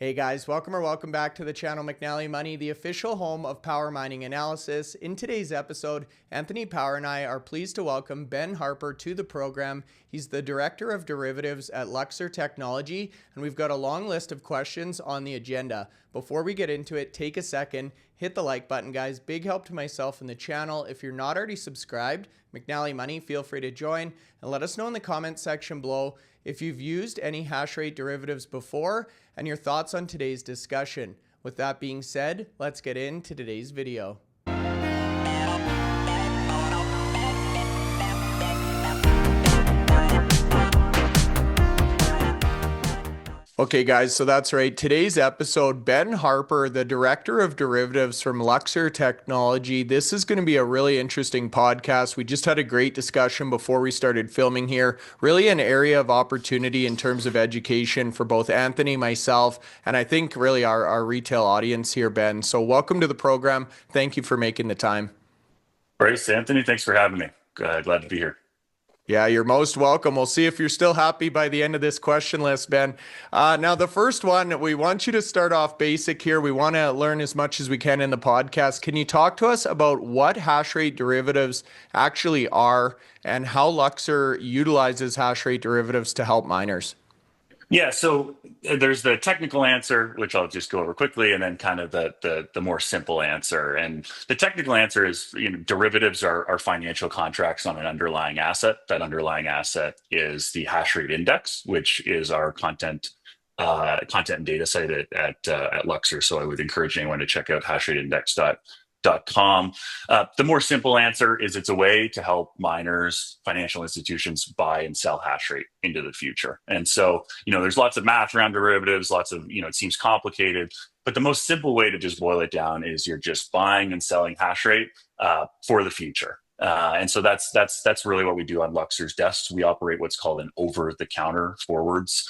Hey guys, welcome back to the channel McNallie Money, the official home of power mining analysis. In today's episode, Anthony Power and I are pleased to welcome Ben Harper to the program. He's the Director of Derivatives at Luxor Technology, and we've got a long list of questions on the agenda. Before we get into it, take a second, hit the like button, guys. Big help to myself and the channel. If you're not already subscribed, McNallie Money, feel free to join and let us know in the comment section below if you've used any Hashrate derivatives before and your thoughts on today's discussion. With that being said, let's get into today's video. Okay guys, so that's right. Today's episode, Ben Harper, the Director of Derivatives from Luxor Technology. This is going to be a really interesting podcast. We just had a great discussion before we started filming here. Really an area of opportunity in terms of education for both Anthony, myself, and I think really our retail audience here, Ben. So welcome to the program. Thank you for making the time. Bryce, Anthony, thanks for having me. Glad to be here. Yeah, you're most welcome. We'll see if you're still happy by the end of this question list, Ben. Now, the first one, we want you to start off basic here. We want to learn as much as we can in the podcast. Can you talk to us about what hashrate derivatives actually are and how Luxor utilizes hashrate derivatives to help miners? Yeah, so there's the technical answer, which I'll just go over quickly, and then kind of the more simple answer. And the technical answer is, derivatives are financial contracts on an underlying asset. That underlying asset is the Hashrate index, which is our content and data site at Luxor. So I would encourage anyone to check out hashrateindex.com. The more simple answer is it's a way to help miners, financial institutions buy and sell hash rate into the future. And so, there's lots of math around derivatives, lots of, it seems complicated, but the most simple way to just boil it down is you're just buying and selling hash rate for the future. And so that's really what we do on Luxor's desks. We operate what's called an over-the-counter forwards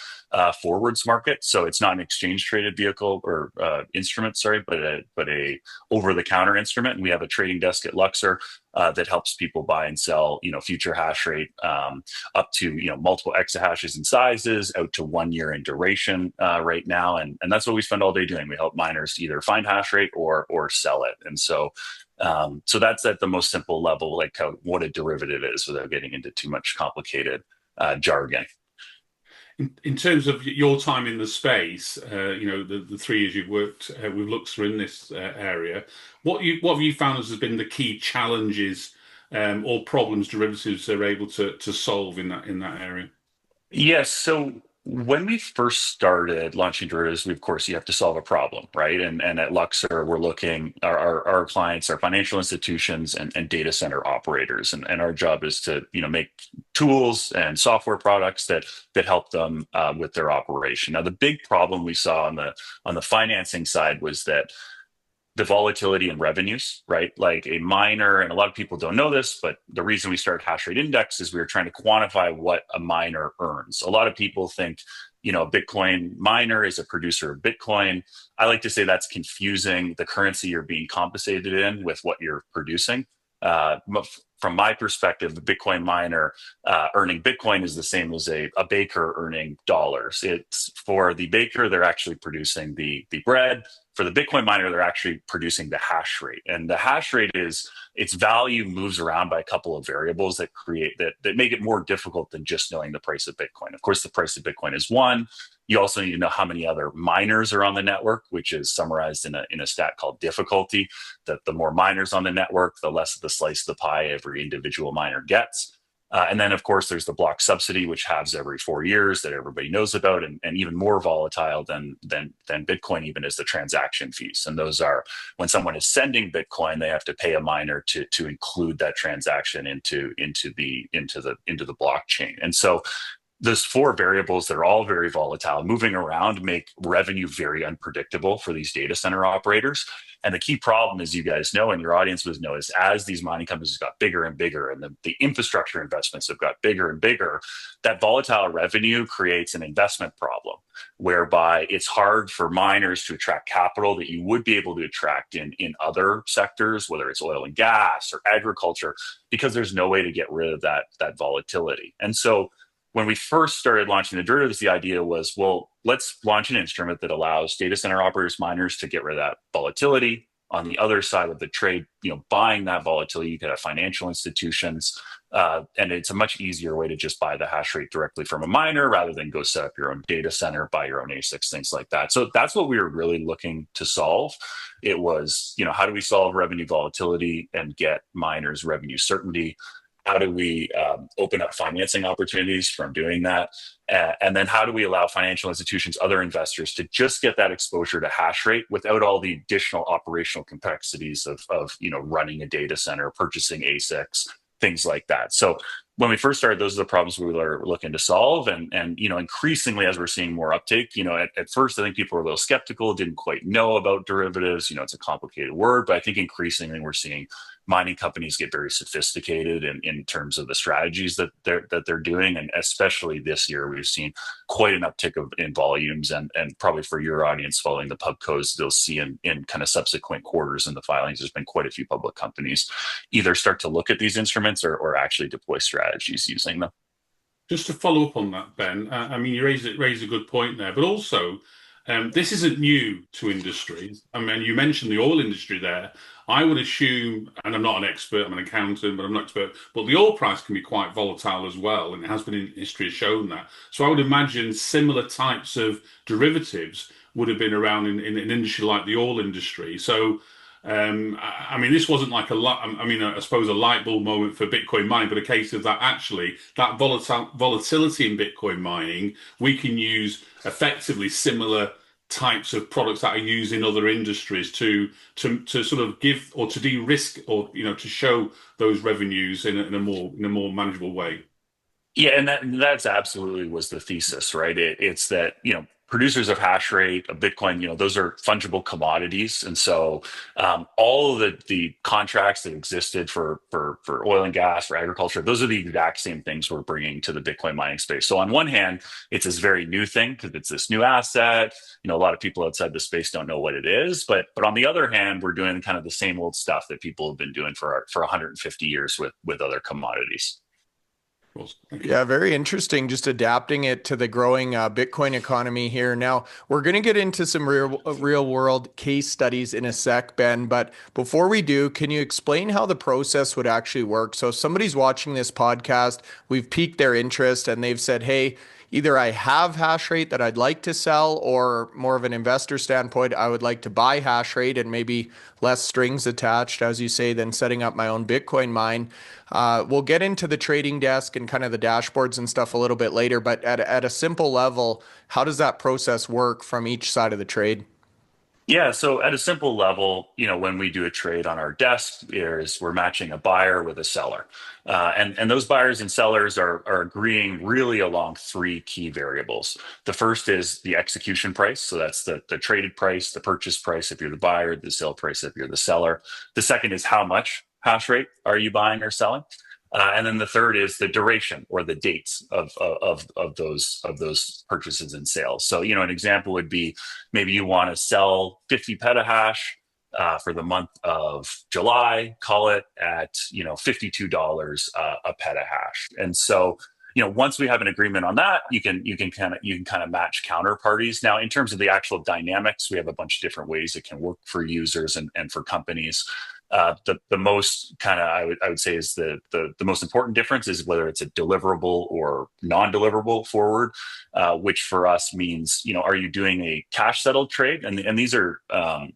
market. So it's not an exchange-traded vehicle or instrument, but a over-the-counter instrument. And we have a trading desk at Luxor that helps people buy and sell, future hash rate up to multiple exahashes in sizes, out to 1 year in duration right now. And that's what we spend all day doing. We help miners either find hash rate or sell it. And so that's at the most simple level, like what a derivative is, without getting into too much complicated jargon. In terms of your time in the space, the 3 years you've worked with Luxor in this area, what have you found has been the key challenges or problems derivatives are able to solve in that area? Yes. So when we first started launching derivatives, of course, you have to solve a problem, right? And at Luxor, we're looking, our clients are financial institutions and data center operators. And our job is to, make tools and software products that help them with their operation. Now, the big problem we saw on the financing side was that the volatility in revenues, right? Like a miner, and a lot of people don't know this, but the reason we started Hashrate Index is we were trying to quantify what a miner earns. A lot of people think, a Bitcoin miner is a producer of Bitcoin. I like to say that's confusing the currency you're being compensated in with what you're producing. From my perspective, the Bitcoin miner earning Bitcoin is the same as a baker earning dollars. It's for the baker, they're actually producing the bread. For the Bitcoin miner, they're actually producing the hash rate. And the hash rate is, its value moves around by a couple of variables that make it more difficult than just knowing the price of Bitcoin. Of course, the price of Bitcoin is one. You also need to know how many other miners are on the network, which is summarized in a stat called difficulty. That the more miners on the network, the less of the slice of the pie every individual miner gets. And then, of course, there's the block subsidy, which halves every 4 years that everybody knows about, and even more volatile than Bitcoin even is the transaction fees. And those are when someone is sending Bitcoin, they have to pay a miner to include that transaction into the blockchain. And so those 4 variables that are all very volatile, moving around, make revenue very unpredictable for these data center operators. And the key problem, as you guys know, and your audience would know, is as these mining companies got bigger and bigger, and the infrastructure investments have got bigger and bigger, that volatile revenue creates an investment problem, whereby it's hard for miners to attract capital that you would be able to attract in other sectors, whether it's oil and gas or agriculture, because there's no way to get rid of that volatility. And so when we first started launching the derivatives, the idea was, well, let's launch an instrument that allows data center operators, miners to get rid of that volatility. On the other side of the trade, buying that volatility, you could have financial institutions, and it's a much easier way to just buy the hash rate directly from a miner rather than go set up your own data center, buy your own ASICs, things like that. So that's what we were really looking to solve. It was, how do we solve revenue volatility and get miners revenue certainty? How do we open up financing opportunities from doing that? And then how do we allow financial institutions, other investors to just get that exposure to hash rate without all the additional operational complexities of running a data center, purchasing ASICs, things like that. So when we first started, those are the problems we were looking to solve. And increasingly, as we're seeing more uptake, at first, I think people were a little skeptical, didn't quite know about derivatives. It's a complicated word, but I think increasingly we're seeing mining companies get very sophisticated in terms of the strategies that they're doing. And especially this year, we've seen quite an uptick in volumes, and probably for your audience following the pubcos, they'll see in kind of subsequent quarters in the filings, there's been quite a few public companies either start to look at these instruments or actually deploy strategies using them. Just to follow up on that, Ben, I mean, you raise a good point there, but also this isn't new to industries. I mean, you mentioned the oil industry there. I would assume, and I'm not an expert, I'm an accountant, but I'm not an expert, but the oil price can be quite volatile as well, and it has been in history has shown that. So I would imagine similar types of derivatives would have been around in an industry like the oil industry. So I mean, this wasn't like I suppose a light bulb moment for Bitcoin mining, but a case of that actually that volatility in Bitcoin mining, we can use effectively similar types of products that are used in other industries to sort of give or to de-risk or to show those revenues in a more manageable way. Yeah, and that's absolutely was the thesis, right? It's that producers of hash rate, of Bitcoin, those are fungible commodities. And so all of the contracts that existed for oil and gas, for agriculture, those are the exact same things we're bringing to the Bitcoin mining space. So on one hand, it's this very new thing because it's this new asset. A lot of people outside the space don't know what it is. But on the other hand, we're doing kind of the same old stuff that people have been doing for 150 years with other commodities. Yeah, very interesting. Just adapting it to the growing Bitcoin economy here. Now, we're going to get into some real world case studies in a sec, Ben. But before we do, can you explain how the process would actually work? So if somebody's watching this podcast, we've piqued their interest and they've said, hey, either I have hash rate that I'd like to sell, or more of an investor standpoint, I would like to buy hash rate and maybe less strings attached, as you say, than setting up my own Bitcoin mine. We'll get into the trading desk and kind of the dashboards and stuff a little bit later, but at a simple level, how does that process work from each side of the trade? Yeah, so at a simple level, when we do a trade on our desk, we're matching a buyer with a seller. And those buyers and sellers are agreeing really along three key variables. The first is the execution price. So that's the traded price, the purchase price if you're the buyer, the sale price if you're the seller. The second is how much hash rate are you buying or selling? And then the third is the duration or the dates of those purchases and sales. So, an example would be maybe you want to sell 50 petahash for the month of July, call it at $52 a petahash. And so, once we have an agreement on that, you can kind of match counterparties. Now, in terms of the actual dynamics, we have a bunch of different ways it can work for users and for companies. The most kind of I would say is the most important difference is whether it's a deliverable or non-deliverable forward, which for us means are you doing a cash settled trade? And these are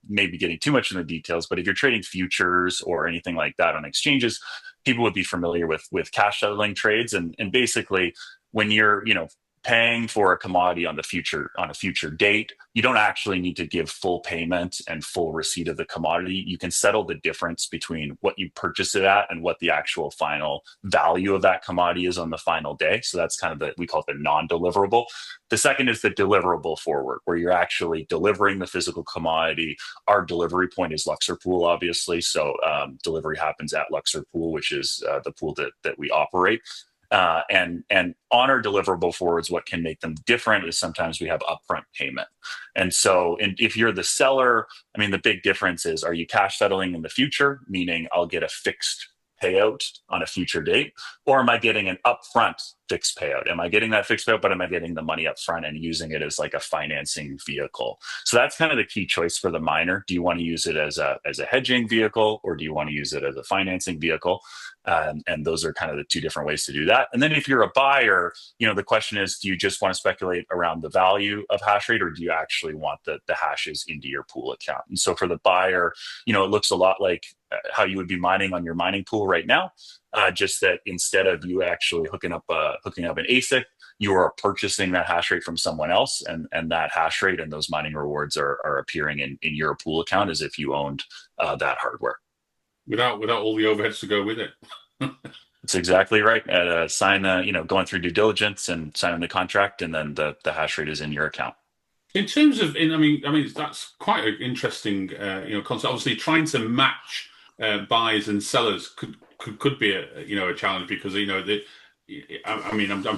maybe getting too much in the details, but if you're trading futures or anything like that on exchanges, people would be familiar with cash settling trades, and basically when you're paying for a commodity on a future date, you don't actually need to give full payment and full receipt of the commodity. You can settle the difference between what you purchase it at and what the actual final value of that commodity is on the final day. So that's kind of we call it the non-deliverable. The second is the deliverable forward, where you're actually delivering the physical commodity. Our delivery point is Luxor Pool, obviously. So delivery happens at Luxor Pool, which is the pool that we operate. And on our deliverable forwards, what can make them different is sometimes we have upfront payment. And so if you're the seller, the big difference is, are you cash settling in the future, meaning I'll get a fixed payout on a future date, or am I getting an upfront fixed payout? Am I getting that fixed payout, but am I getting the money up front and using it as like a financing vehicle? So that's kind of the key choice for the miner. Do you want to use it as a hedging vehicle, or do you want to use it as a financing vehicle? And those are kind of the two different ways to do that. And then if you're a buyer, the question is, do you just want to speculate around the value of hash rate, or do you actually want the hashes into your pool account? And so for the buyer, it looks a lot like how you would be mining on your mining pool right now, just that instead of you actually hooking up an ASIC, you are purchasing that hash rate from someone else, and that hash rate and those mining rewards are appearing in your pool account as if you owned that hardware. Without all the overheads to go with it. That's exactly right. Going through due diligence and signing the contract, and then the hash rate is in your account. In terms of, I mean, that's quite an interesting, concept. Obviously, trying to match buyers and sellers could be a challenge, because I'm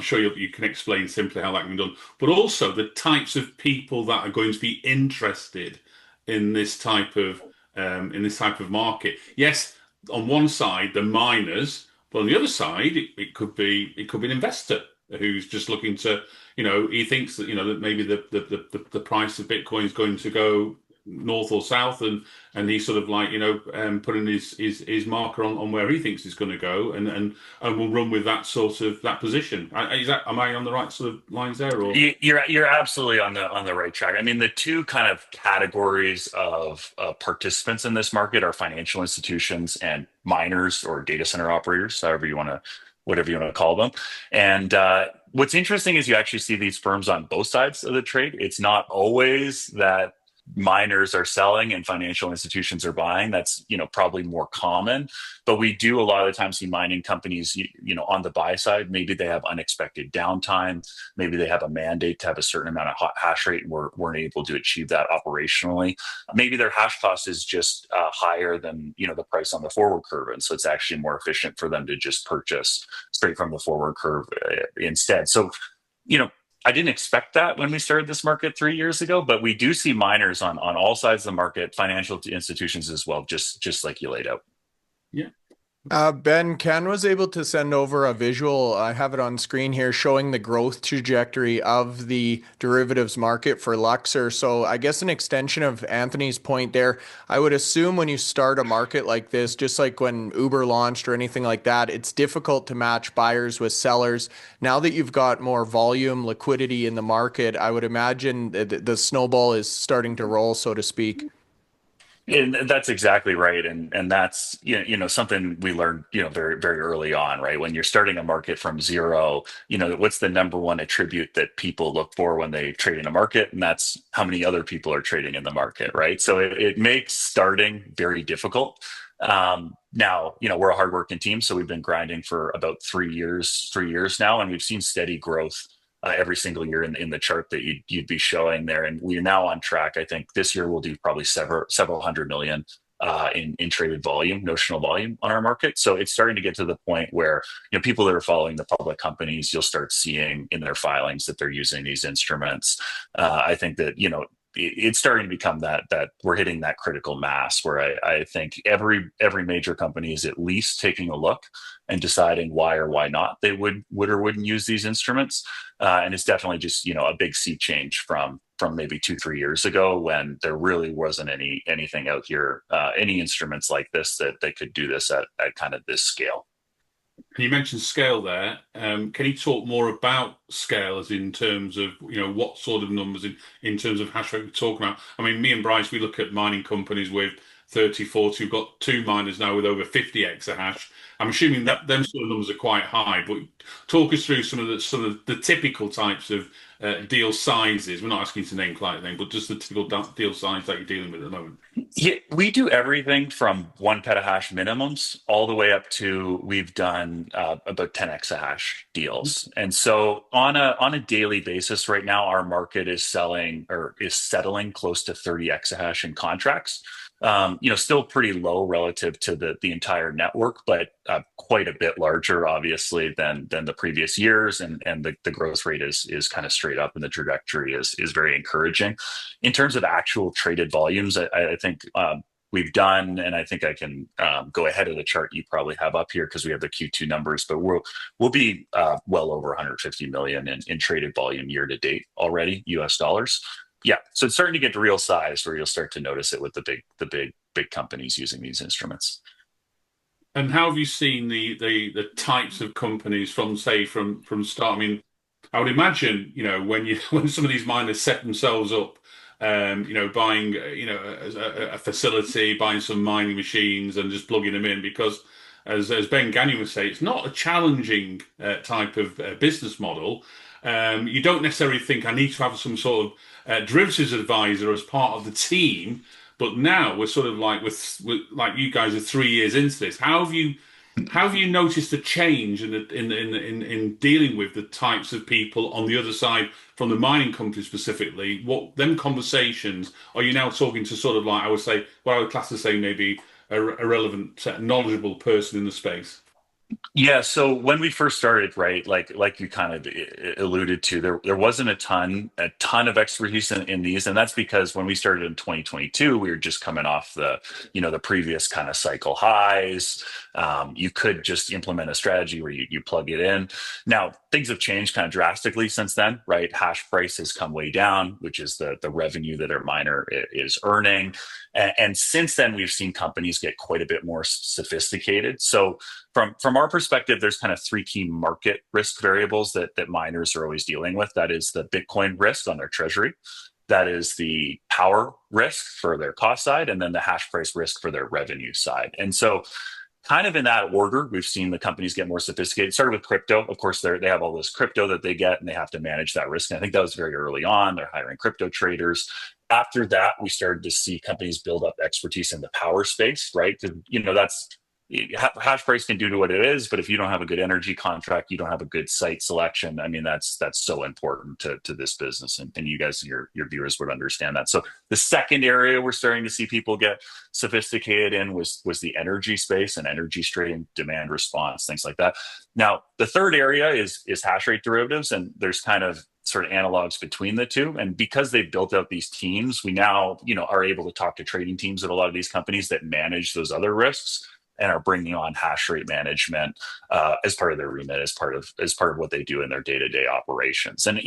sure you can explain simply how that can be done, but also the types of people that are going to be interested in this type of market. Yes, on one side the miners, but on the other side it could be an investor who's just looking to, he thinks that that maybe the price of Bitcoin is going to go north or south, and he's sort of like putting his marker on where he thinks it's going to go, and will run with that position. Am I on the right sort of lines there? Or you're absolutely on the right track. I mean, the two kind of categories of participants in this market are financial institutions and miners or data center operators, whatever you want to call them. And what's interesting is you actually see these firms on both sides of the trade. It's not always that miners are selling and financial institutions are buying. That's probably more common, but we do a lot of the time see mining companies on the buy side. Maybe they have unexpected downtime, maybe they have a mandate to have a certain amount of hash rate and weren't able to achieve that operationally. Maybe their hash cost is just higher than the price on the forward curve, and so it's actually more efficient for them to just purchase straight from the forward curve instead. So I didn't expect that when we started this market 3 years ago, but we do see miners on all sides of the market, financial institutions as well, just like you laid out. Yeah. Ben, Ken was able to send over a visual. I have it on screen here showing the growth trajectory of the derivatives market for Luxor. So I guess an extension of Anthony's point there, I would assume when you start a market like this, just like when Uber launched or anything like that, it's difficult to match buyers with sellers. Now that you've got more volume, liquidity in the market, I would imagine the snowball is starting to roll, so to speak. And that's exactly right, and that's something we learned very very early on, right? When you're starting a market from zero, what's the number one attribute that people look for when they trade in a market, and that's how many other people are trading in the market, right? So it makes starting very difficult. Now we're a hardworking team, so we've been grinding for about 3 years now, and we've seen steady growth every single year in the chart that you'd be showing there. And we're now on track. I think this year we'll do probably several hundred million in traded volume, notional volume on our market. So it's starting to get to the point where people that are following the public companies, you'll start seeing in their filings that they're using these instruments. I think that it's starting to become that we're hitting that critical mass where I think every major company is at least taking a look and deciding why or why not they would or wouldn't use these instruments. And it's definitely just a big sea change from maybe 2-3 years ago, when there really wasn't anything out here, any instruments like this that they could do this at kind of this scale. You mentioned scale there. Can you talk more about scale, as in terms of what sort of numbers in terms of hash rate we're talking about? I mean, me and Bryce, we look at mining companies with 30, 40. We've got 2 miners now with over 50 exahash. I'm assuming that them sort of numbers are quite high, but talk us through some of the typical types of deal sizes. We're not asking you to name client name, but just the typical deal size that you're dealing with at the moment. Yeah, we do everything from 1 petahash minimums all the way up to we've done about 10 exahash deals. And so on a daily basis right now, our market is settling close to 30 exahash in contracts. Still pretty low relative to the entire network, but quite a bit larger, obviously, than the previous years, and the growth rate is kind of straight up, and the trajectory is very encouraging. In terms of actual traded volumes, I think we've done, and I think I can go ahead of the chart you probably have up here because we have the Q2 numbers, but we'll be well over 150 million in traded volume year to date already, US dollars. Yeah, so it's starting to get to real size where you'll start to notice it with the big companies using these instruments. And how have you seen the types of companies from start? I mean, I would imagine, when some of these miners set themselves up, buying, a facility, buying some mining machines and just plugging them in, because as Ben Gagnon would say, it's not a challenging type of business model. You don't necessarily think I need to have some sort of derivatives advisor as part of the team. But now we're sort of like like you guys are 3 years into this. How have you noticed a change in dealing with the types of people on the other side from the mining company specifically? What them conversations are you now talking to? Sort of like, I would say, what I would class as saying maybe a relevant, knowledgeable person in the space. Yeah, so when we first started, right, like you kind of alluded to, there wasn't a ton of expertise in these, and that's because when we started in 2022, we were just coming off the previous kind of cycle highs. You could just implement a strategy where you plug it in. Now things have changed kind of drastically since then, right? Hash price has come way down, which is the revenue that our miner is earning, and since then we've seen companies get quite a bit more sophisticated. So from our perspective, there's kind of three key market risk variables that miners are always dealing with. That is the Bitcoin risk on their treasury. That is the power risk for their cost side, and then the hash price risk for their revenue side. And so kind of in that order, we've seen the companies get more sophisticated. It started with crypto. Of course, they have all this crypto that they get, and they have to manage that risk. And I think that was very early on. They're hiring crypto traders. After that, we started to see companies build up expertise in the power space, right? That's hash price can do to what it is, but if you don't have a good energy contract, you don't have a good site selection. I mean, that's so important to this business, and you guys, your viewers would understand that. So the second area we're starting to see people get sophisticated in was the energy space and energy trading, demand response, things like that. Now the third area is hash rate derivatives, and there's kind of sort of analogs between the two. And because they've built out these teams, we now are able to talk to trading teams at a lot of these companies that manage those other risks and are bringing on hash rate management as part of their remit, as part of what they do in their day-to-day operations. And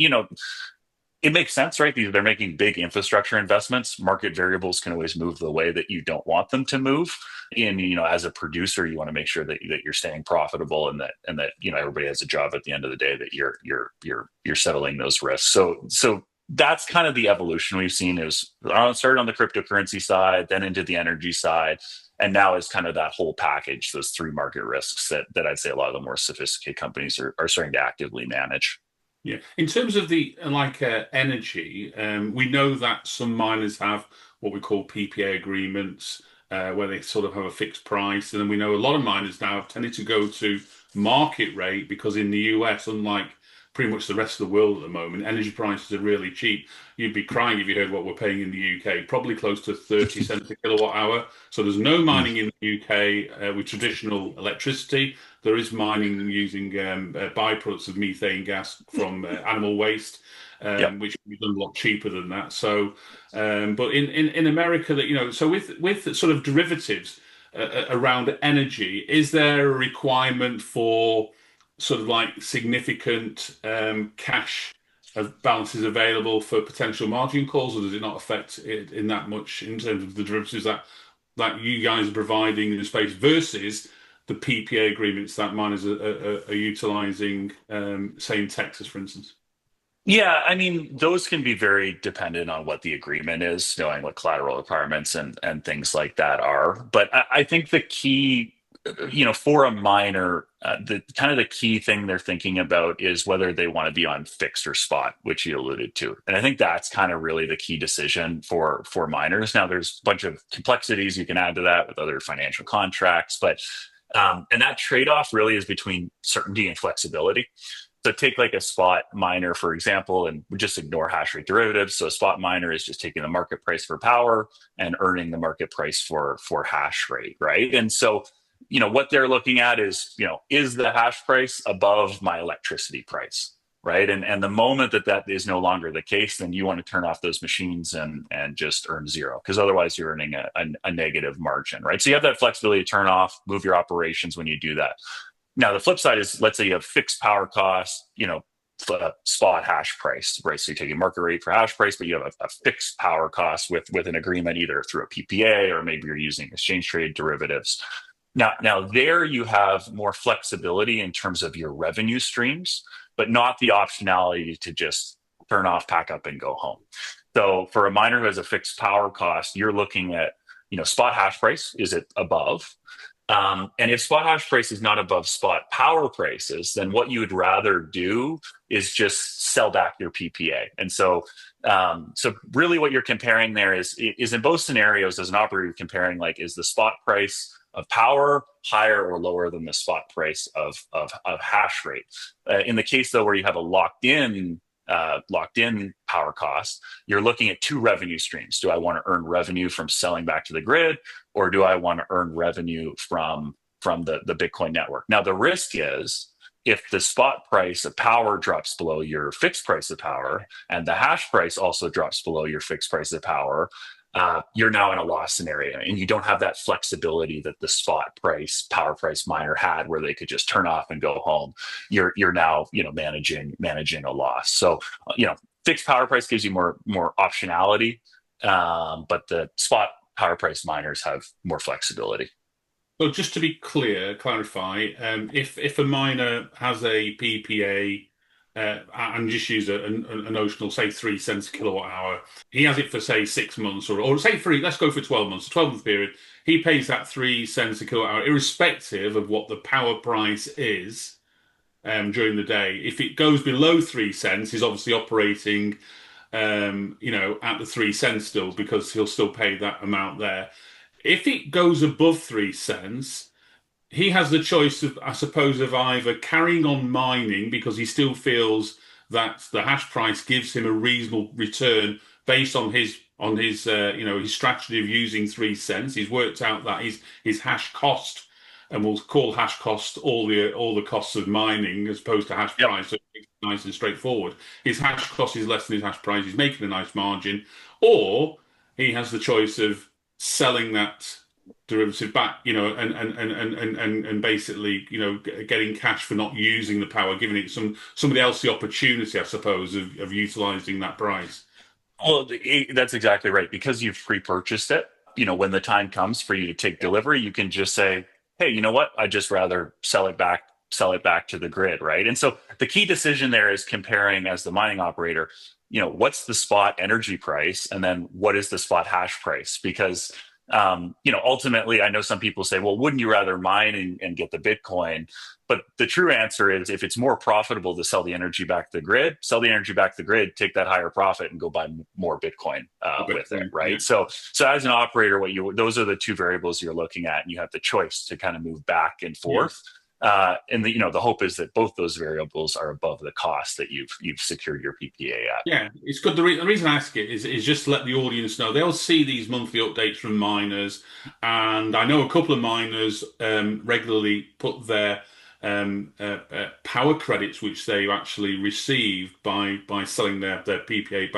it makes sense, right? They're making big infrastructure investments. Market variables can always move the way that you don't want them to move. And as a producer, you want to make sure that you're staying profitable, and that everybody has a job at the end of the day, that you're settling those risks. So that's kind of the evolution we've seen. It started on the cryptocurrency side, then into the energy side. And now is kind of that whole package, those three market risks that I'd say a lot of the more sophisticated companies are starting to actively manage. Yeah. In terms of the energy, we know that some miners have what we call PPA agreements, where they sort of have a fixed price. And then we know a lot of miners now have tended to go to market rate, because in the US, unlike pretty much the rest of the world at the moment, energy prices are really cheap. You'd be crying if you heard what we're paying in the UK, probably close to 30 cents a kilowatt hour. So there's no mining in the UK with traditional electricity. There is mining using byproducts of methane gas from animal waste, which can be done a lot cheaper than that. So, but in America, so with sort of derivatives around energy, is there a requirement for sort of like significant cash balances available for potential margin calls, or does it not affect it in that much in terms of the derivatives that you guys are providing in the space versus the PPA agreements that miners are utilizing, say in Texas, for instance? Yeah, I mean, those can be very dependent on what the agreement is, knowing what collateral requirements and things like that are. But I think the key, for a miner, the key thing they're thinking about is whether they want to be on fixed or spot, which you alluded to. And I think that's kind of really the key decision for miners. Now, there's a bunch of complexities you can add to that with other financial contracts, but and that trade-off really is between certainty and flexibility. So take like a spot miner, for example, and we just ignore hash rate derivatives. So a spot miner is just taking the market price for power and earning the market price for hash rate, right? And so what they're looking at is the hash price above my electricity price, right? And the moment that is no longer the case, then you want to turn off those machines and just earn zero, because otherwise you're earning a negative margin, right? So you have that flexibility to turn off, move your operations when you do that. Now, the flip side is, let's say you have fixed power costs, spot hash price, right? So you're taking market rate for hash price, but you have a fixed power cost with an agreement either through a PPA, or maybe you're using exchange traded derivatives. Now there you have more flexibility in terms of your revenue streams, but not the optionality to just turn off, pack up, and go home. So for a miner who has a fixed power cost, you're looking at, spot hash price, is it above? And if spot hash price is not above spot power prices, then what you would rather do is just sell back your PPA. And so really what you're comparing there is in both scenarios, as an operator, you're comparing, like, is the spot price of power higher or lower than the spot price of hash rate? In the case, though, where you have a locked in power cost, you're looking at two revenue streams. Do I want to earn revenue from selling back to the grid, or do I want to earn revenue from the Bitcoin network? Now, the risk is, if the spot price of power drops below your fixed price of power, and the hash price also drops below your fixed price of power, you're now in a loss scenario, and you don't have that flexibility that the spot price, power price miner had, where they could just turn off and go home. You're now, managing a loss. So, fixed power price gives you more optionality, but the spot power price miners have more flexibility. So just to be clarify, if a miner has a PPA, and just use a notional, say 3 cents a kilowatt hour, he has it for, say, 6 months, or say let's go for 12 months, a 12-month period. He pays that 3 cents a kilowatt hour, irrespective of what the power price is during the day. If it goes below 3 cents, he's obviously operating, at the 3 cents still, because he'll still pay that amount there. If it goes above 3 cents, he has the choice of, I suppose, of either carrying on mining because he still feels that the hash price gives him a reasonable return based on his strategy of using 3 cents. He's worked out that his hash cost, and we'll call hash cost all the costs of mining as opposed to hash price. So it's nice and straightforward. His hash cost is less than his hash price. He's making a nice margin. Or he has the choice of selling that derivative back, and basically, getting cash for not using the power, giving it somebody else the opportunity, I suppose, of utilizing that price. Well, that's exactly right. Because you've pre-purchased it, when the time comes for you to take delivery, you can just say, hey, you know what? I'd just rather sell it back to the grid, right? And so the key decision there is comparing, as the mining operator, what's the spot energy price, and then what is the spot hash price? Because ultimately, I know some people say, well, wouldn't you rather mine and get the Bitcoin? But the true answer is, if it's more profitable to sell the energy back to the grid, take that higher profit and go buy more Bitcoin with it, right? Yeah. So as an operator, those are the two variables you're looking at, and you have the choice to kind of move back and forth. Yeah. And the hope is that both those variables are above the cost that you've secured your PPA at. Yeah, it's good. The reason I ask it is just to let the audience know. They'll see these monthly updates from miners, and I know a couple of miners regularly put their power credits, which they actually receive by selling their PPA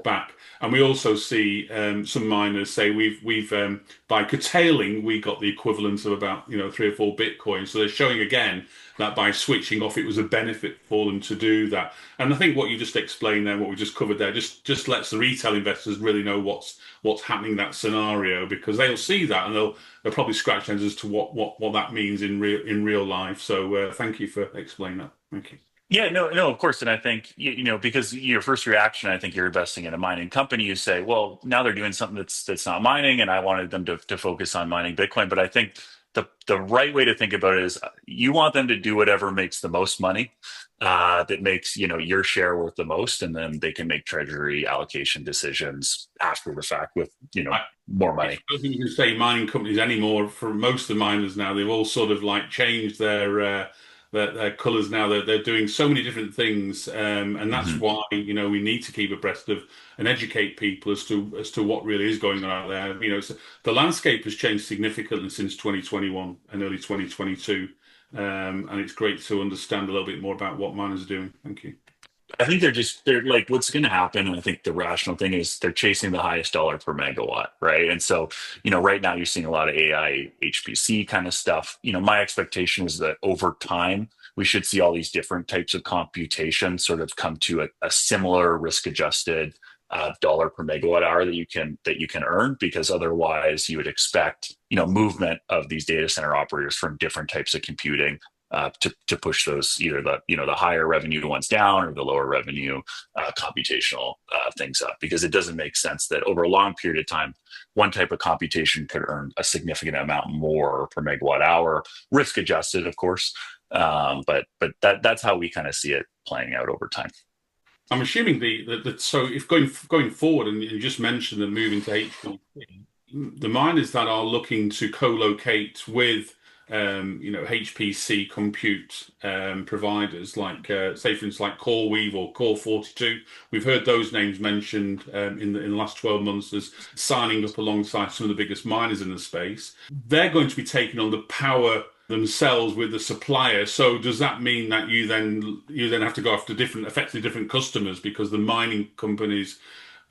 back. And we also see some miners say we've by curtailing, we got the equivalent of about 3 or 4 Bitcoin. So they're showing again that by switching off, it was a benefit for them to do that. And I think what you just explained there, what we just covered there, just lets the retail investors really know what's happening in that scenario, because they'll see that and they'll probably scratch their heads as to what that means in real life. So thank you for explaining that. Thank you. Yeah, no, of course. And I think, because your first reaction, I think you're investing in a mining company, you say, well, now they're doing something that's not mining, and I wanted them to focus on mining Bitcoin. But I think the right way to think about it is, you want them to do whatever makes the most money, that makes, your share worth the most, and then they can make treasury allocation decisions after the fact with, more money. I don't think you can say mining companies anymore. For most of the miners now, they've all sort of like changed their colours now. They're doing so many different things, and that's why we need to keep abreast of and educate people as to what really is going on out there. The landscape has changed significantly since 2021 and early 2022, and it's great to understand a little bit more about what miners are doing. Thank you. I think they're like, what's going to happen. And I think the rational thing is they're chasing the highest dollar per megawatt, right? And so, right now you're seeing a lot of AI, HPC kind of stuff. My expectation is that over time, we should see all these different types of computation sort of come to a similar risk adjusted dollar per megawatt hour that you can earn, because otherwise you would expect movement of these data center operators from different types of computing to push those, either the higher revenue ones down or the lower revenue computational things up, because it doesn't make sense that over a long period of time one type of computation could earn a significant amount more per megawatt hour, risk adjusted of course, but that's how we kind of see it playing out over time. I'm assuming so if going forward, and you just mentioned that moving to HPC, the miners that are looking to co-locate with HPC compute providers like say for instance like CoreWeave or Core42, we've heard those names mentioned in the last 12 months as signing up alongside some of the biggest miners in the space. They're going to be taking on the power themselves with the supplier. So does that mean that you then have to go after effectively different customers, because the mining companies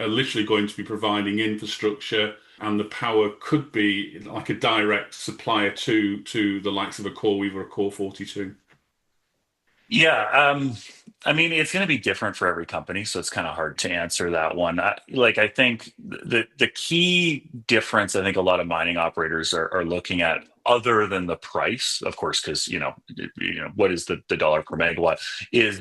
are literally going to be providing infrastructure, and the power could be like a direct supplier to the likes of a CoreWeave or a Core42? Yeah, I mean, it's going to be different for every company, so it's kind of hard to answer that one. I think the key difference, I think a lot of mining operators are looking at, other than the price, of course, because what is the dollar per megawatt, is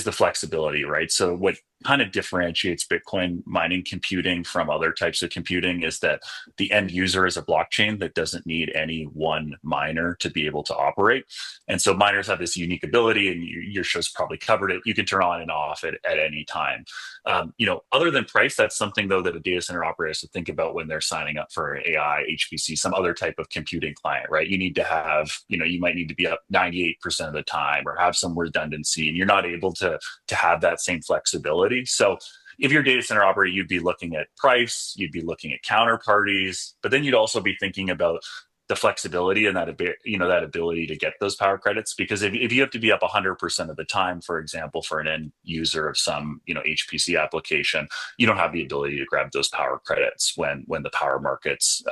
the flexibility, right? So what kind of differentiates Bitcoin mining computing from other types of computing is that the end user is a blockchain that doesn't need any one miner to be able to operate. And so miners have this unique ability, and your show's probably covered it. You can turn on and off at any time. Other than price, that's something though that a data center operator has to think about when they're signing up for AI, HPC, some other type of computing client, right? You need to have, you might need to be up 98% of the time or have some redundancy, and you're not able to have that same flexibility. So if you're a data center operator, you'd be looking at price, you'd be looking at counterparties, but then you'd also be thinking about the flexibility and that ability to get those power credits. Because if you have to be up 100% of the time, for example, for an end user of some HPC application, you don't have the ability to grab those power credits when the power markets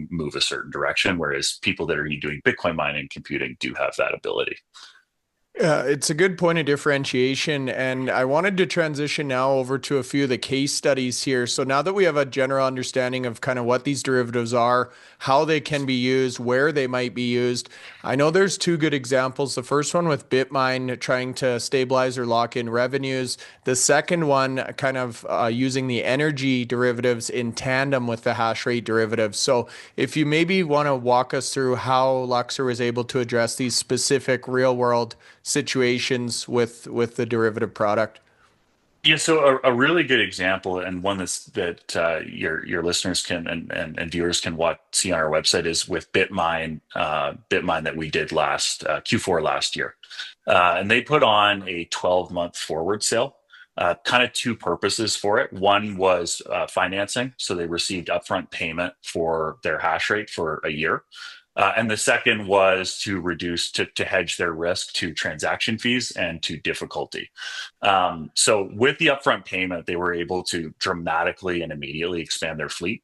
move a certain direction. Whereas people that are doing Bitcoin mining computing do have that ability. It's a good point of differentiation, and I wanted to transition now over to a few of the case studies here. So now that we have a general understanding of kind of what these derivatives are, how they can be used, where they might be used, I know there's two good examples. The first one with BitMine trying to stabilize or lock in revenues. The second one kind of using the energy derivatives in tandem with the hash rate derivatives. So if you maybe want to walk us through how Luxor was able to address these specific real world situations with the derivative product. Yeah, so a really good example, and one that your listeners can and viewers can see on our website, is with BitMine that we did last Q4 last year, and they put on a 12-month forward sale. Kind of two purposes for it. One was financing, so they received upfront payment for their hash rate for a year. And the second was to hedge their risk to transaction fees and to difficulty. So with the upfront payment, they were able to dramatically and immediately expand their fleet,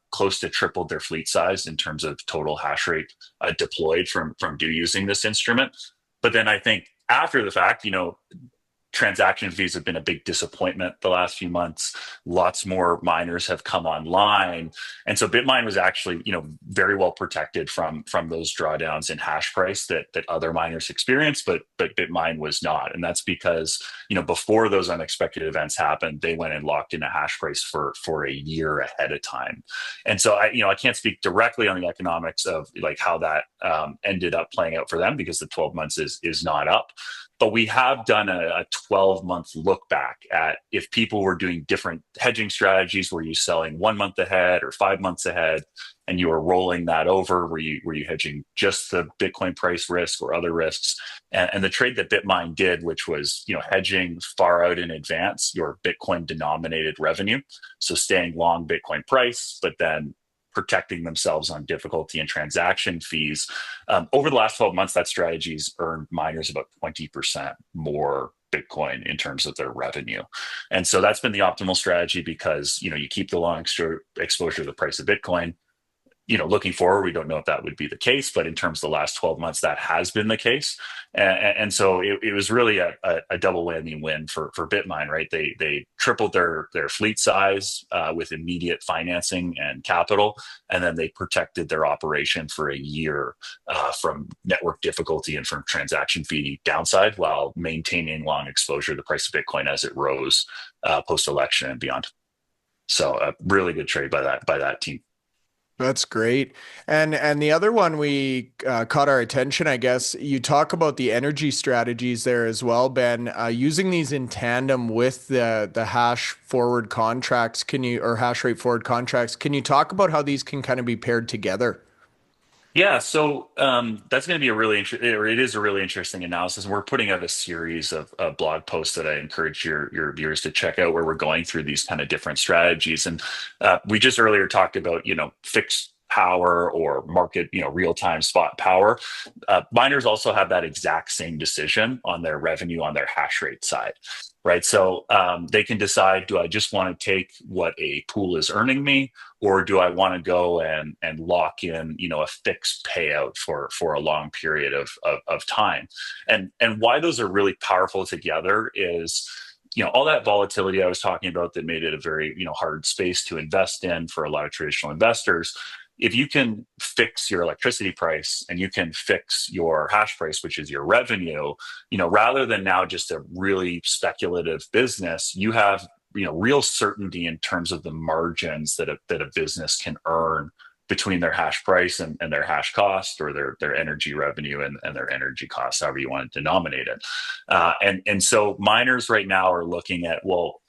close to tripled their fleet size in terms of total hash rate deployed from using this instrument. But then I think after the fact, transaction fees have been a big disappointment the last few months. Lots more miners have come online. And so BitMine was actually, very well protected from those drawdowns in hash price that other miners experienced, but BitMine was not. And that's because, before those unexpected events happened, they went and locked in a hash price for a year ahead of time. And so I can't speak directly on the economics of like how that ended up playing out for them, because the 12 months is not up. But we have done a 12-month look back at if people were doing different hedging strategies. Were you selling 1 month ahead or 5 months ahead, and you were rolling that over? Were you hedging just the Bitcoin price risk or other risks? And the trade that BitMine did, which was hedging far out in advance your Bitcoin denominated revenue, so staying long Bitcoin price, but then protecting themselves on difficulty and transaction fees. Over the last 12 months, that strategy's earned miners about 20% more Bitcoin in terms of their revenue. And so that's been the optimal strategy because, you keep the long exposure to the price of Bitcoin. Looking forward, we don't know if that would be the case, but in terms of the last 12 months, that has been the case. And so it was really a double whammy win for BitMine, right? They tripled their fleet size with immediate financing and capital, and then they protected their operation for a year from network difficulty and from transaction fee downside while maintaining long exposure to the price of Bitcoin as it rose post-election and beyond. So a really good trade by that team. That's great. And the other one we caught our attention, I guess, you talk about the energy strategies there as well, Ben, using these in tandem with the hash forward contracts. Or hash rate forward contracts? Can you talk about how these can kind of be paired together? Yeah, so that's going to be it is a really interesting analysis. And we're putting out a series of blog posts that I encourage your viewers to check out, where we're going through these kind of different strategies. And we just earlier talked about, fixed power or market, real-time spot power. Miners also have that exact same decision on their revenue on their hash rate side. Right. So they can decide, do I just want to take what a pool is earning me, or do I want to go and lock in, a fixed payout for a long period of time? And why those are really powerful together is, all that volatility I was talking about that made it a very, hard space to invest in for a lot of traditional investors. If you can fix your electricity price and you can fix your hash price, which is your revenue, rather than now just a really speculative business, you have, real certainty in terms of the margins that a business can earn between their hash price and their hash cost, or their energy revenue and their energy costs, however you want to denominate it. And so miners right now are looking at, well,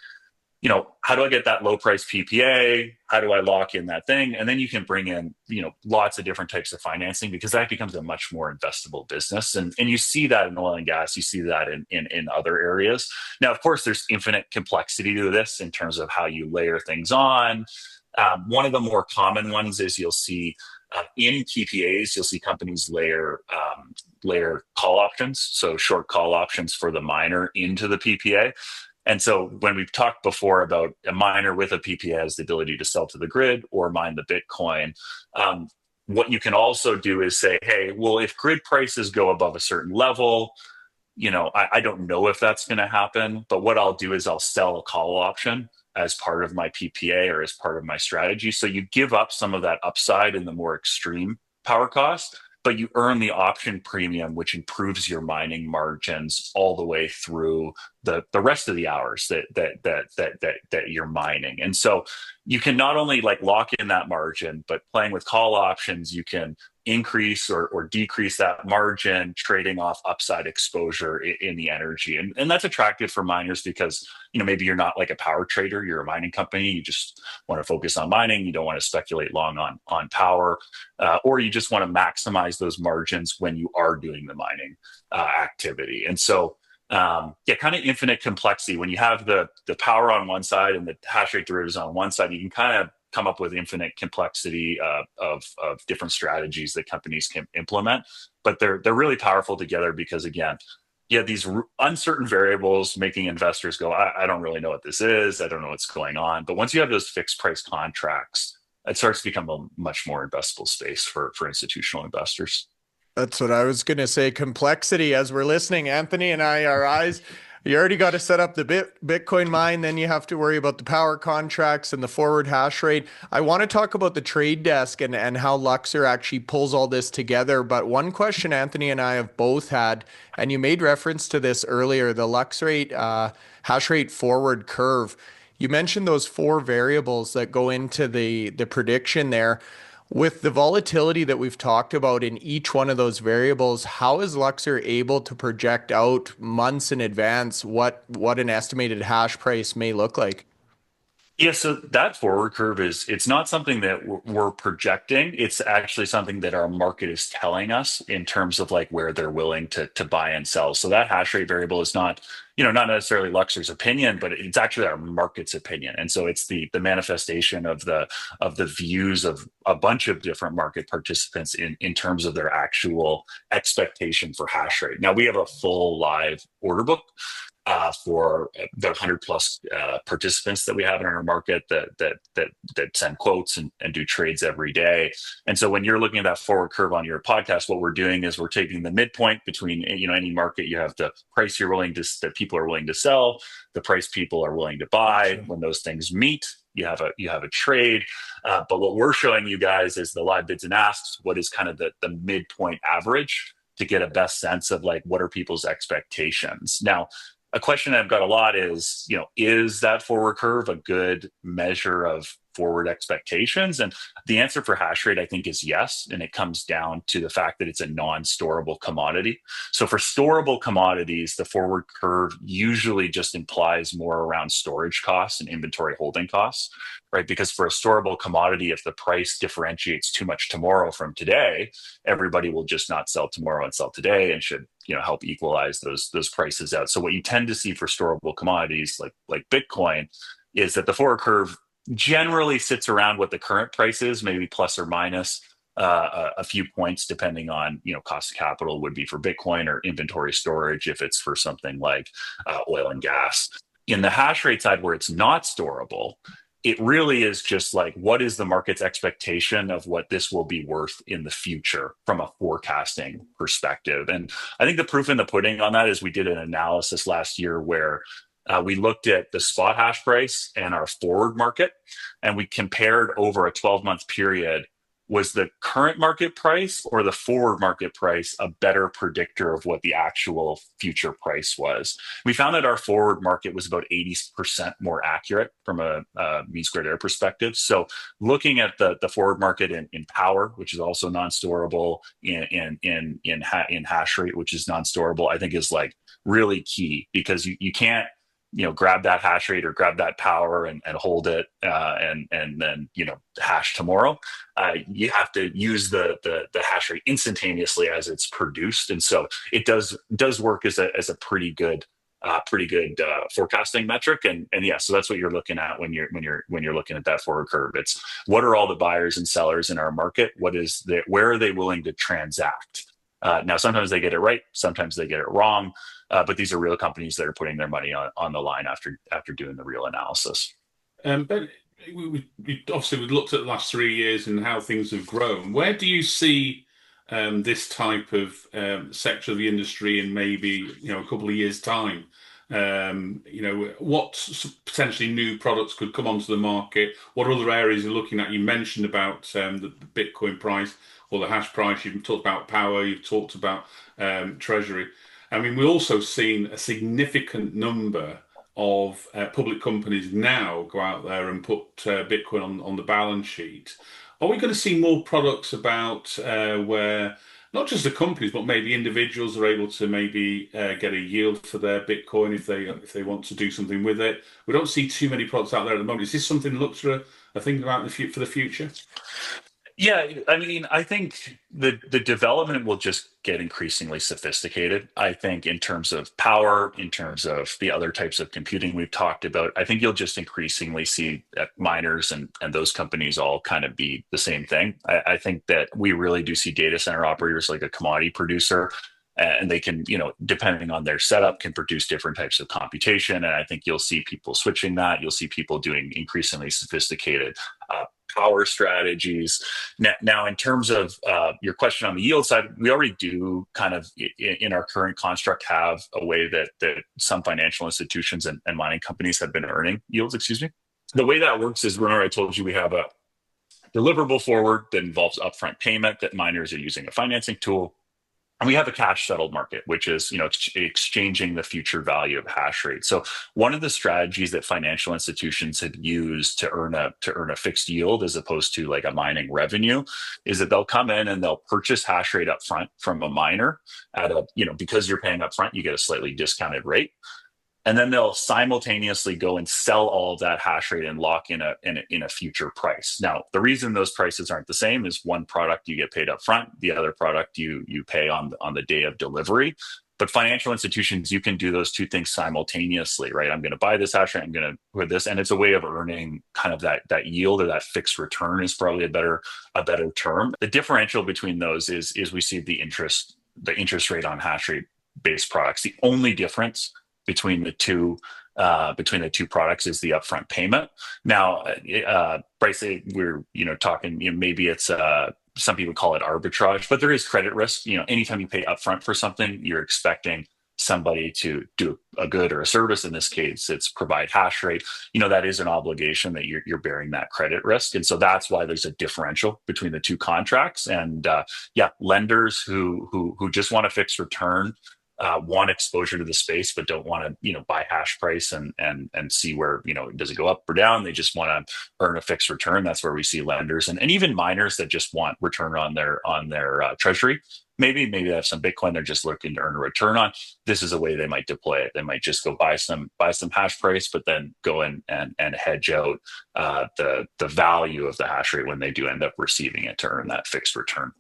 how do I get that low price PPA? How do I lock in that thing? And then you can bring in, lots of different types of financing, because that becomes a much more investable business. And you see that in oil and gas, you see that in other areas. Now, of course, there's infinite complexity to this in terms of how you layer things on. One of the more common ones is you'll see in PPAs, you'll see companies layer call options, so short call options for the miner into the PPA. And so when we've talked before about a miner with a PPA has the ability to sell to the grid or mine the Bitcoin, what you can also do is say, hey, well, if grid prices go above a certain level, I don't know if that's going to happen, but what I'll do is I'll sell a call option as part of my PPA or as part of my strategy. So you give up some of that upside in the more extreme power cost, but you earn the option premium, which improves your mining margins all the way through the rest of the hours that you're mining. And so you can not only lock in that margin, but playing with call options, you can increase or decrease that margin, trading off upside exposure in the energy. And that's attractive for miners because, maybe you're not like a power trader, you're a mining company, you just want to focus on mining, you don't want to speculate long on power, or you just want to maximize those margins when you are doing the mining activity. And so, kind of infinite complexity. When you have the power on one side and the hash rate derivatives on one side, you can kind of come up with infinite complexity of different strategies that companies can implement. But they're really powerful together because, again, you have these uncertain variables making investors go, I don't really know what this is. I don't know what's going on. But once you have those fixed price contracts, it starts to become a much more investable space for institutional investors. That's what I was going to say. Complexity. As we're listening, Anthony and I, our eyes, you already got to set up the Bitcoin mine. Then you have to worry about the power contracts and the forward hash rate. I want to talk about the trade desk and how Luxor actually pulls all this together. But one question Anthony and I have both had, and you made reference to this earlier, the Luxor hash rate forward curve. You mentioned those 4 variables that go into the prediction there. With the volatility that we've talked about in each one of those variables, how is Luxor able to project out months in advance what an estimated hash price may look like? Yeah, so that forward curve it's not something that we're projecting. It's actually something that our market is telling us in terms of where they're willing to buy and sell. So that hash rate variable is not, not necessarily Luxor's opinion, but it's actually our market's opinion. And so it's the manifestation of the views of a bunch of different market participants in terms of their actual expectation for hash rate. Now we have a full live order book. for the 100 plus participants that we have in our market that send quotes and do trades every day. And so when you're looking at that forward curve on your podcast, what we're doing is we're taking the midpoint between, any market. You have the price that people are willing to sell, the price people are willing to buy. When those things meet, you have a trade. But what we're showing you guys is the live bids and asks, what is kind of the midpoint average, to get a best sense of like, what are people's expectations. Now, a question I've got a lot is, is that forward curve a good measure of forward expectations? And the answer for hash rate, I think, is yes. And it comes down to the fact that it's a non-storable commodity. So for storable commodities, the forward curve usually just implies more around storage costs and inventory holding costs, right? Because for a storable commodity, if the price differentiates too much tomorrow from today, everybody will just not sell tomorrow and sell today, and should help equalize those prices out. So what you tend to see for storable commodities like Bitcoin is that the forward curve generally sits around what the current price is, maybe plus or minus a few points, depending on cost of capital would be for Bitcoin, or inventory storage if it's for something like oil and gas. In the hash rate side, where it's not storable, it really is just like, what is the market's expectation of what this will be worth in the future from a forecasting perspective? And I think the proof in the pudding on that is we did an analysis last year where we looked at the spot hash price and our forward market, and we compared over a 12-month period. Was the current market price or the forward market price a better predictor of what the actual future price was? We found that our forward market was about 80% more accurate from a mean squared error perspective. So looking at the forward market in power, which is also non-storable, in hash rate, which is non-storable, I think is like really key, because you can't grab that hash rate or grab that power and hold it and then hash tomorrow. You have to use the hash rate instantaneously as it's produced, and so it does work as a pretty good forecasting metric. And yeah, so that's what you're looking at when you're looking at that forward curve. It's what are all the buyers and sellers in our market? Where are they willing to transact? Now, sometimes they get it right, sometimes they get it wrong. But these are real companies that are putting their money on the line after doing the real analysis. But we obviously we've looked at the last 3 years and how things have grown. Where do you see this type of sector of the industry in maybe a couple of years' time? What potentially new products could come onto the market? What other areas you're looking at? You mentioned about the Bitcoin price or the hash price. You've talked about power. You've talked about treasury. I mean, we've also seen a significant number of public companies now go out there and put Bitcoin on the balance sheet. Are we going to see more products about where not just the companies, but maybe individuals are able to maybe get a yield for their Bitcoin if they want to do something with it? We don't see too many products out there at the moment. Is this something Luxor are thinking about for the future? Yeah, I mean, I think the development will just get increasingly sophisticated. I think in terms of power, in terms of the other types of computing we've talked about, I think you'll just increasingly see miners and those companies all kind of be the same thing. I think that we really do see data center operators like a commodity producer, and they can, depending on their setup, can produce different types of computation. And I think you'll see people switching that. You'll see people doing increasingly sophisticated power strategies. Now, in terms of your question on the yield side, we already do kind of in our current construct have a way that some financial institutions and mining companies have been earning yields, The way that works is, remember I told you we have a deliverable forward that involves upfront payment that miners are using a financing tool. And we have a cash settled market, which is, exchanging the future value of hash rate. So one of the strategies that financial institutions have used to earn a fixed yield as opposed to like a mining revenue is that they'll come in and they'll purchase hash rate up front from a miner at because you're paying up front, you get a slightly discounted rate. And then they'll simultaneously go and sell all of that hash rate and lock in a future price. Now, the reason those prices aren't the same is one product you get paid up front, the other product you pay on the day of delivery. But financial institutions, you can do those two things simultaneously, right? I'm going to buy this hash rate, I'm going to put this, and it's a way of earning kind of that yield, or that fixed return is probably a better term. The differential between those is we see the interest rate on hash rate based products. The only difference between the two products is the upfront payment. Now, Bryce, we're talking, maybe it's some people call it arbitrage, but there is credit risk. Anytime you pay upfront for something, you're expecting somebody to do a good or a service. In this case, it's provide hash rate. That is an obligation that you're bearing that credit risk, and so that's why there's a differential between the two contracts. And lenders who just want a fixed return, want exposure to the space, but don't want to buy hash price and see where does it go up or down. They just want to earn a fixed return. That's where we see lenders and even miners that just want return on their treasury. Maybe they have some Bitcoin they're just looking to earn a return on. This is a way they might deploy it. They might just go buy some hash price, but then go in and hedge out the value of the hash rate when they do end up receiving it to earn that fixed return.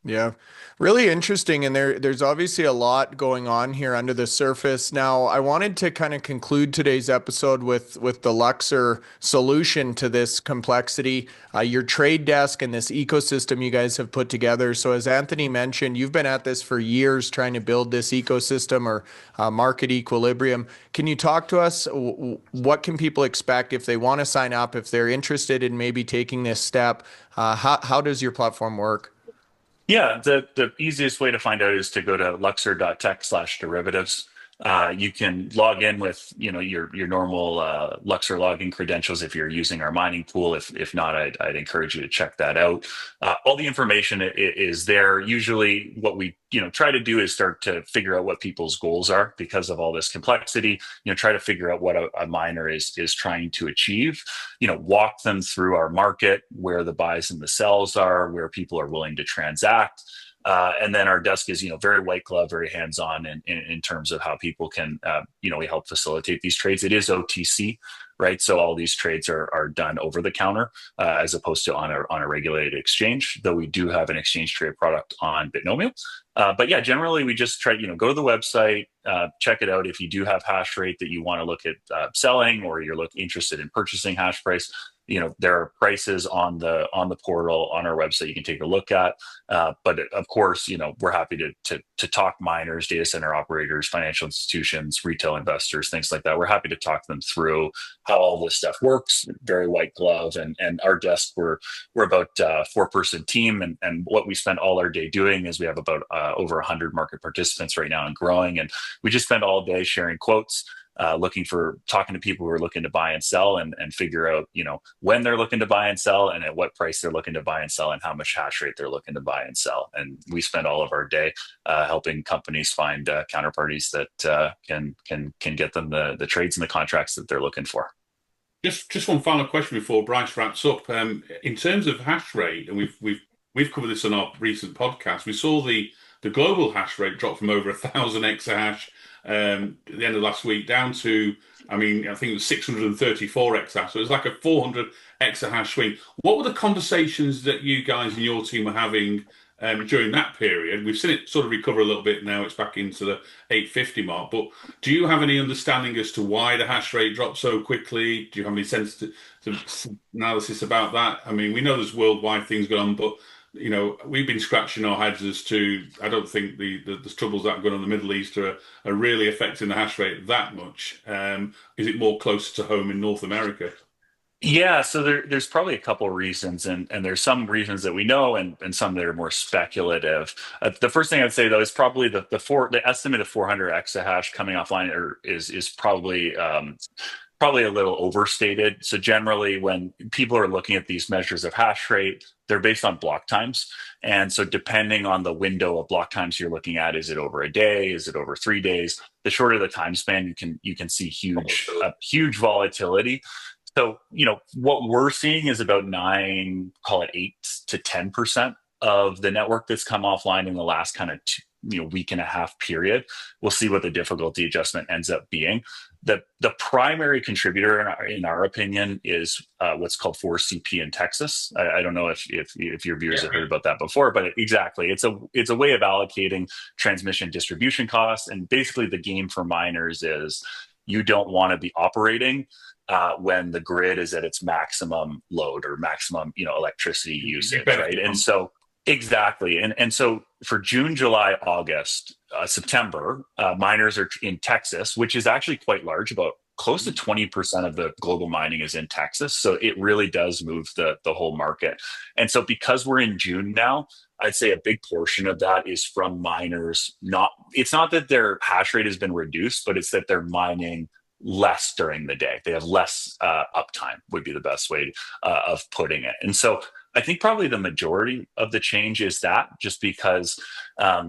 Yeah, really interesting. And there's obviously a lot going on here under the surface. Now, I wanted to kind of conclude today's episode with the Luxor solution to this complexity, your trade desk and this ecosystem you guys have put together. So as Anthony mentioned, you've been at this for years trying to build this ecosystem or market equilibrium. Can you talk to us? What can people expect if they want to sign up, if they're interested in maybe taking this step? How does your platform work? Yeah, the easiest way to find out is to go to luxor.tech/derivatives. You can log in with your normal Luxor login credentials if you're using our mining pool. If not, I'd encourage you to check that out. All the information is there. Usually, what we try to do is start to figure out what people's goals are because of all this complexity. Try to figure out what a miner is trying to achieve. Walk them through our market, where the buys and the sells are, where people are willing to transact. And then our desk is, very white glove, very hands-on in terms of how people can, we help facilitate these trades. It is OTC, right? So all these trades are done over the counter as opposed to on a regulated exchange, though we do have an exchange trade product on Bitnomial. But yeah, generally we just try, go to the website, check it out. If you do have hash rate that you want to look at selling, or you're interested in purchasing hash price, there are prices on the portal on our website you can take a look at. But of course, we're happy to talk miners, data center operators, financial institutions, retail investors, things like that. We're happy to talk them through how all this stuff works. Very white glove, and our desk, we're about a 4-person team, and what we spend all our day doing is we have about over 100 market participants right now and growing, and we just spend all day sharing quotes. Talking to people who are looking to buy and sell, and figure out, when they're looking to buy and sell, and at what price they're looking to buy and sell, and how much hash rate they're looking to buy and sell. And we spend all of our day helping companies find counterparties that can get them the trades and the contracts that they're looking for. Just one final question before Bryce wraps up. In terms of hash rate, and we've covered this on our recent podcast, we saw the global hash rate drop from over 1,000 exahash at the end of last week down to, I think it was 634 exahash. So it was like a 400 exahash swing. What were the conversations that you guys and your team were having during that period? We've seen it sort of recover a little bit now. It's back into the 850 mark. But do you have any understanding as to why the hash rate dropped so quickly? Do you have any sensitive analysis about that? We know there's worldwide things going on, but we've been scratching our heads as to, I don't think the troubles that are going on in the Middle East are really affecting the hash rate that much. Is it more closer to home in North America? Yeah, so there's probably a couple of reasons, and there's some reasons that we know, and some that are more speculative. The first thing I'd say, though, is probably the estimate of 400 exahash coming offline is probably a little overstated. So generally, when people are looking at these measures of hash rate, they're based on block times. And so depending on the window of block times you're looking at, is it over a day? Is it over 3 days? The shorter the time span, you can see huge volatility. So, what we're seeing is about 8 to 10% of the network that's come offline in the last kind of week and a half period. We'll see what the difficulty adjustment ends up being. The primary contributor, in our opinion, is what's called 4CP in Texas. I don't know if your viewers have heard about that before, but exactly, it's a way of allocating transmission distribution costs. And basically, the game for miners is you don't want to be operating when the grid is at its maximum load or maximum electricity usage, right? And so Exactly. And so for June, July, August, September, miners are in Texas, which is actually quite large. About close to 20% of the global mining is in Texas. So it really does move the whole market. And so because we're in June now, I'd say a big portion of that is from miners. It's not that their hash rate has been reduced, but it's that they're mining less during the day. They have less uptime, would be the best way of putting it. And so I think probably the majority of the change is that, just because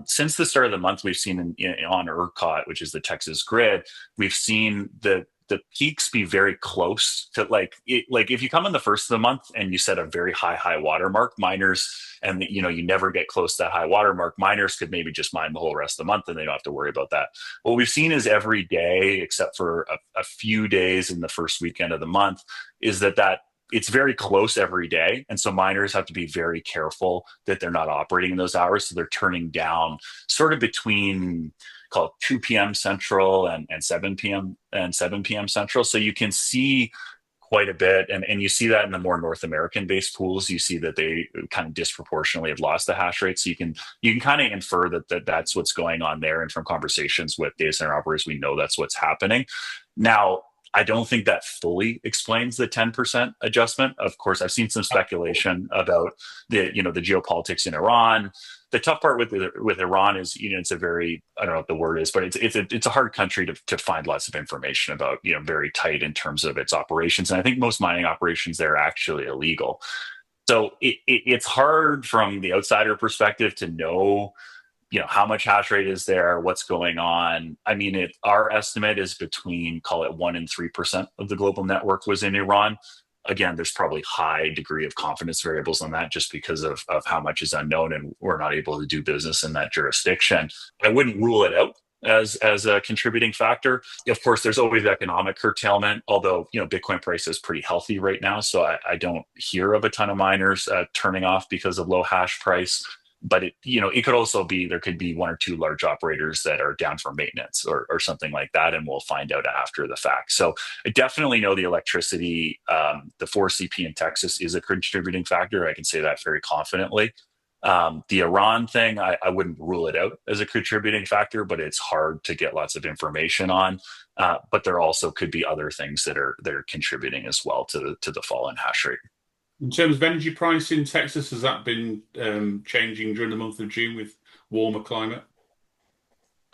since the start of the month, we've seen on ERCOT, which is the Texas grid, we've seen the peaks be very close to like if you come in the first of the month and you set a very high watermark, miners, and you never get close to that high watermark, miners could maybe just mine the whole rest of the month and they don't have to worry about that. What we've seen is every day, except for a few days in the first weekend of the month, is that it's very close every day. And so miners have to be very careful that they're not operating in those hours. So they're turning down sort of between, call it 2 p.m. Central and 7 p.m. Central. So you can see quite a bit. And you see that in the more North American based pools. You see that they kind of disproportionately have lost the hash rate. So you can kind of infer that that's what's going on there. And from conversations with data center operators, we know that's what's happening. Now, I don't think that fully explains the 10% adjustment. Of course, I've seen some speculation about the geopolitics in Iran. The tough part with Iran is, it's a very, I don't know what the word is, but it's a hard country to find lots of information about, very tight in terms of its operations. And I think most mining operations there are actually illegal. So it's hard from the outsider perspective to know, how much hash rate is there, what's going on. I mean, our estimate is between, call it 1% and 3% of the global network was in Iran. Again, there's probably high degree of confidence variables on that just because of how much is unknown and we're not able to do business in that jurisdiction. I wouldn't rule it out as a contributing factor. Of course, there's always economic curtailment, although, Bitcoin price is pretty healthy right now. So I don't hear of a ton of miners turning off because of low hash price. But it could also be, there could be one or two large operators that are down for maintenance or something like that, and we'll find out after the fact. So I definitely know the electricity, the 4CP in Texas is a contributing factor. I can say that very confidently. The Iran thing, I wouldn't rule it out as a contributing factor, but it's hard to get lots of information on. But there also could be other things that are contributing as well to the fall in hash rate. In terms of energy price in Texas, has that been changing during the month of June with warmer climate?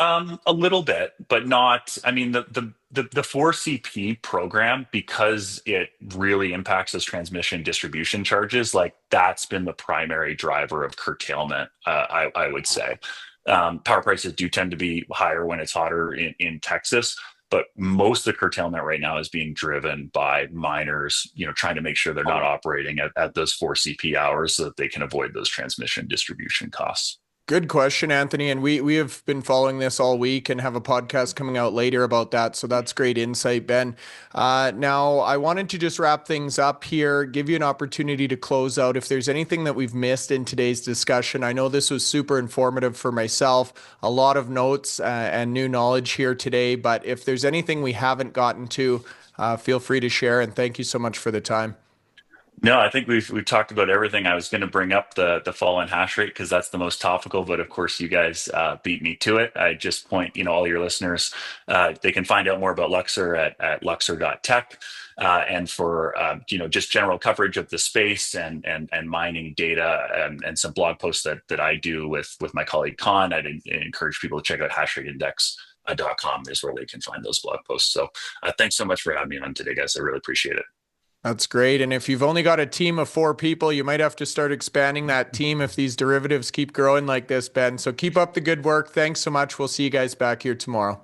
A little bit, but not. I mean, the 4CP program, because it really impacts those transmission distribution charges, like that's been the primary driver of curtailment, I would say. Power prices do tend to be higher when it's hotter in Texas. But most of the curtailment right now is being driven by miners, trying to make sure they're not operating at those 4CP hours so that they can avoid those transmission distribution costs. Good question, Anthony. And we have been following this all week and have a podcast coming out later about that. So that's great insight, Ben. Now, I wanted to just wrap things up here, give you an opportunity to close out. If there's anything that we've missed in today's discussion, I know this was super informative for myself, a lot of notes and new knowledge here today. But if there's anything we haven't gotten to, feel free to share. And thank you so much for the time. No, I think we've talked about everything. I was going to bring up the fall in hash rate because that's the most topical, but of course you guys beat me to it. I just point, all your listeners, they can find out more about Luxor at luxor.tech. And for just general coverage of the space and mining data and some blog posts that I do with my colleague Khan, I'd encourage people to check out hashrateindex.com is where they can find those blog posts. So thanks so much for having me on today, guys. I really appreciate it. That's great. And if you've only got a team of 4 people, you might have to start expanding that team if these derivatives keep growing like this, Ben. So keep up the good work. Thanks so much. We'll see you guys back here tomorrow.